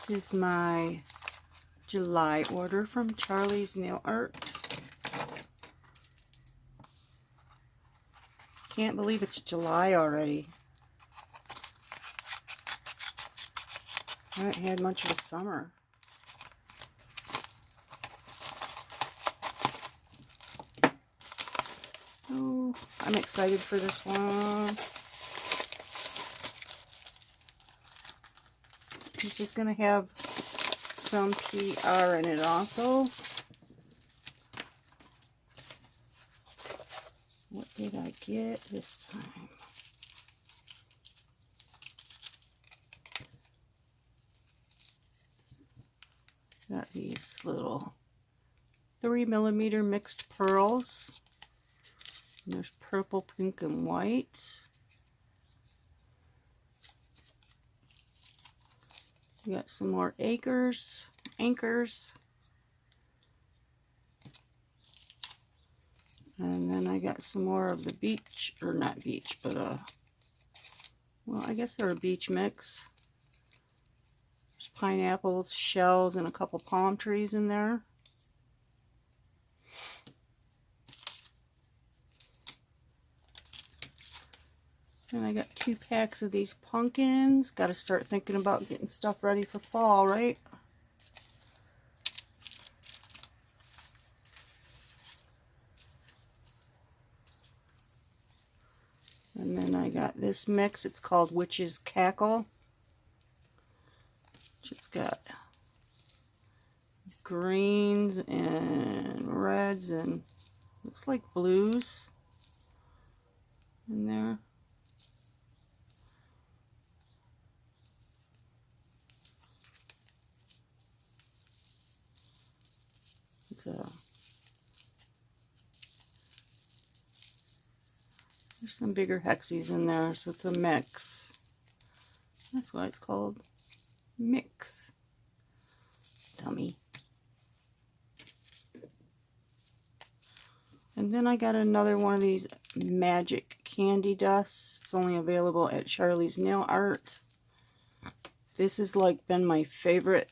This is my July order from Charlie's Nail Art. Can't believe it's July already. I haven't had much of a summer. Oh, I'm excited for this one. This is going to have some PR in it also. What did I get this time? Got these little 3mm mixed pearls. And there's purple, pink, and white. We got some more anchors. And then I got some more of the beach, or not beach, but well, I guess they're a beach mix. There's pineapples, shells, and a couple palm trees in there. And I got 2 packs of these pumpkins. Got to start thinking about getting stuff ready for fall, right? And then I got this mix. It's called Witch's Cackle. It's got greens and reds and looks like blues in there. There's some bigger hexies in there, so it's a mix. That's why it's called mix. Dummy. And then I got another one of these magic candy dusts. It's only available at Charlie's Nail Art. This has like been my favorite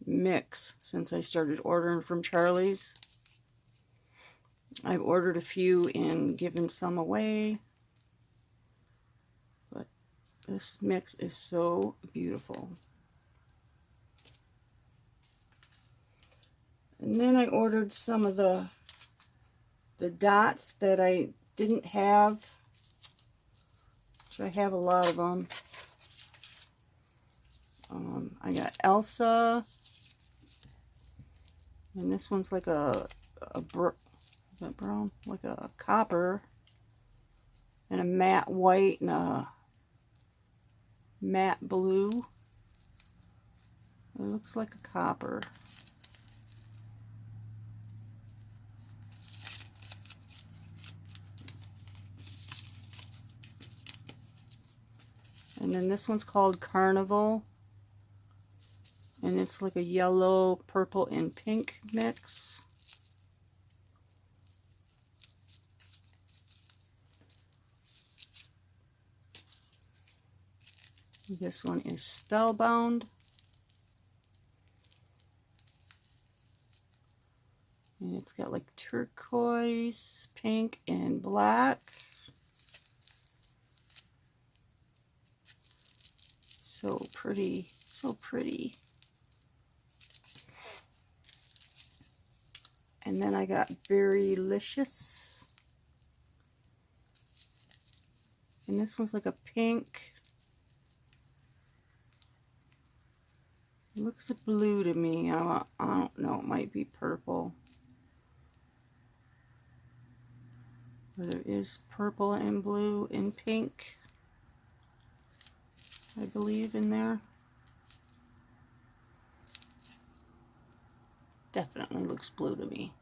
mix since I started ordering from Charlie's. I've ordered a few and given some away, but this mix is so beautiful. And then I ordered some of the dots that I didn't have, which I have a lot of them. I got Elsa, and this one's like a is that brown? Like a copper, and a matte white, and a matte blue. It looks like a copper. And then this one's called Carnival. And it's like a yellow, purple, and pink mix. This one is Spellbound. And it's got like turquoise, pink, and black. So pretty, so pretty. And then I got Berrylicious. And this one's like a pink. It looks blue to me. I don't know. It might be purple. But there is purple and blue and pink, I believe, in there. Definitely looks blue to me.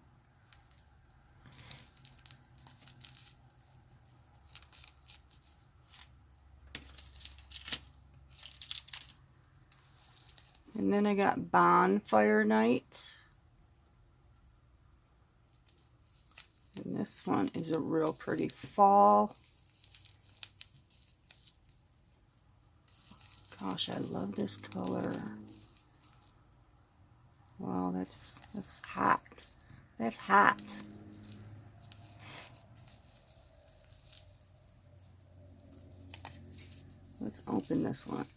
And then I got Bonfire Night. And this one is a real pretty fall Gosh, I love this color. Wow, that's hot. That's hot. Let's open this one.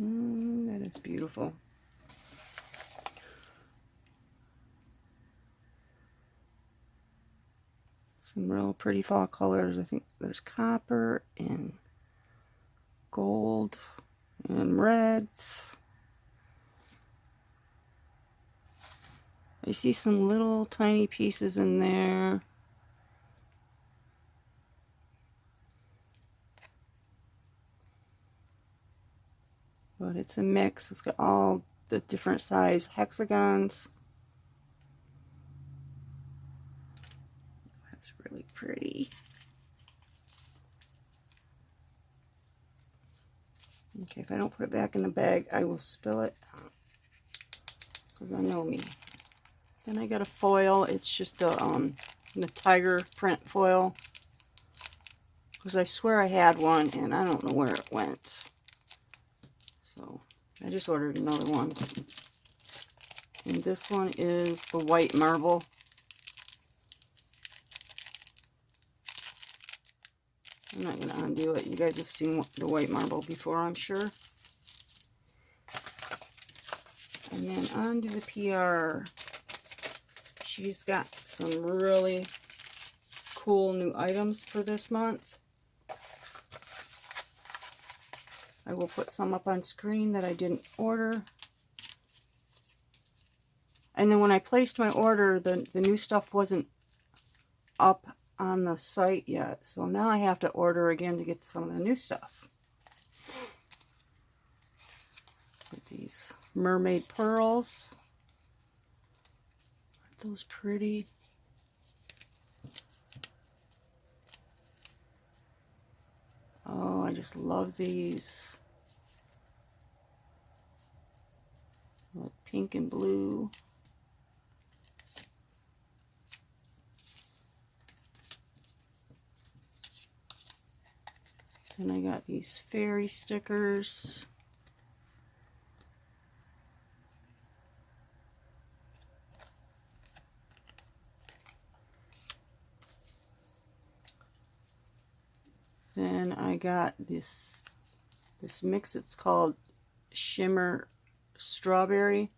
That is beautiful. Some real pretty fall colors. I think there's copper and gold and reds. I see some little tiny pieces in there. But it's a mix. It's got all the different size hexagons. That's really pretty. Okay, if I don't put it back in the bag, I will spill it. Because I know me. Then I got a foil. It's just a the tiger print foil. Because I swear I had one and I don't know where it went. So I just ordered another one. And this one is the white marble. I'm not going to undo it. You guys have seen the white marble before, I'm sure. And then on to the PR. She's got some really cool new items for this month. I will put some up on screen that I didn't order. And then when I placed my order, the new stuff wasn't up on the site yet. So now I have to order again to get some of the new stuff. With these Mermaid Pearls. Aren't those pretty? Oh, I just love these. Like pink and blue. And I got these fairy stickers. Then I got this mix. It's called Shimmer Strawberry.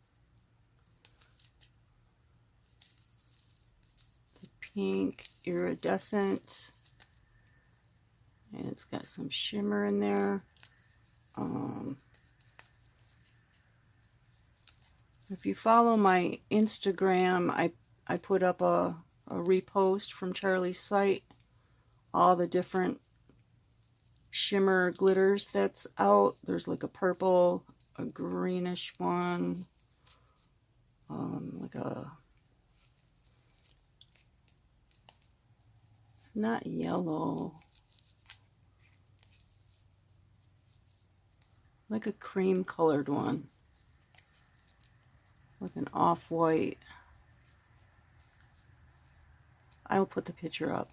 The pink iridescent. And it's got some shimmer in there. If you follow my Instagram, I put up a repost from Charlie's site. All the different shimmer glitters that's out. There's like a purple, a greenish one, like a, it's not yellow, like a cream colored one, like an off-white. I will put the picture up,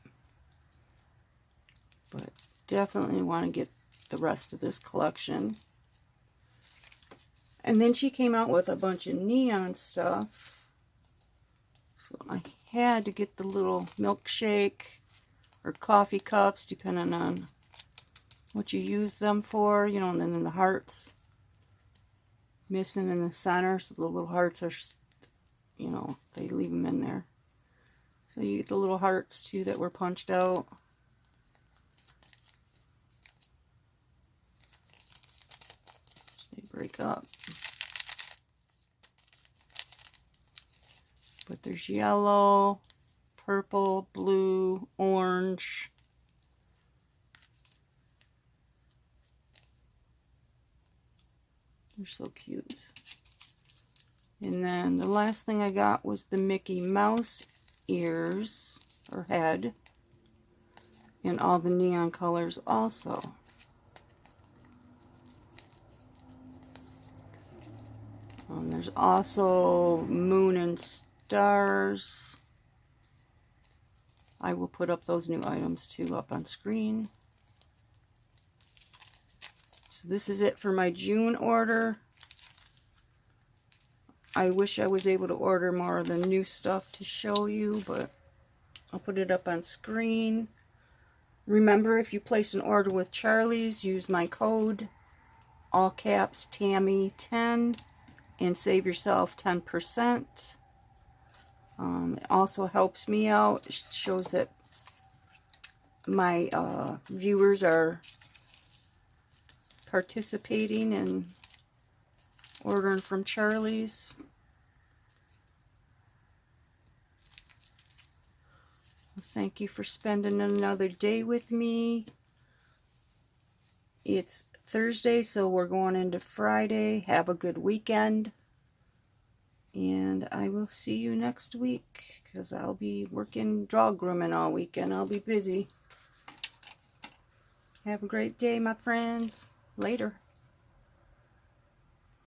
but definitely want to get the rest of this collection. And then she came out with a bunch of neon stuff, so I had to get the little milkshake or coffee cups, depending on what you use them for, you know. And then the hearts missing in the center, so the little hearts are, you know, they leave them in there. So you get the little hearts too that were punched out. They break up. But there's yellow, purple, blue, orange. They're so cute. And then the last thing I got was the Mickey Mouse ears, or head, in all the neon colors also. There's also moon and stars. I will put up those new items too up on screen. So this is it for my June order. I wish I was able to order more of the new stuff to show you, but I'll put it up on screen. Remember, if you place an order with Charlie's, use my code, all caps Tammy10, and save yourself 10%. It also helps me out. It shows that my viewers are participating and ordering from Charlie's. Thank you for spending another day with me. It's Thursday, so we're going into Friday. Have a good weekend. And I will see you next week, because I'll be working dog grooming all weekend. I'll be busy. Have a great day, my friends. Later.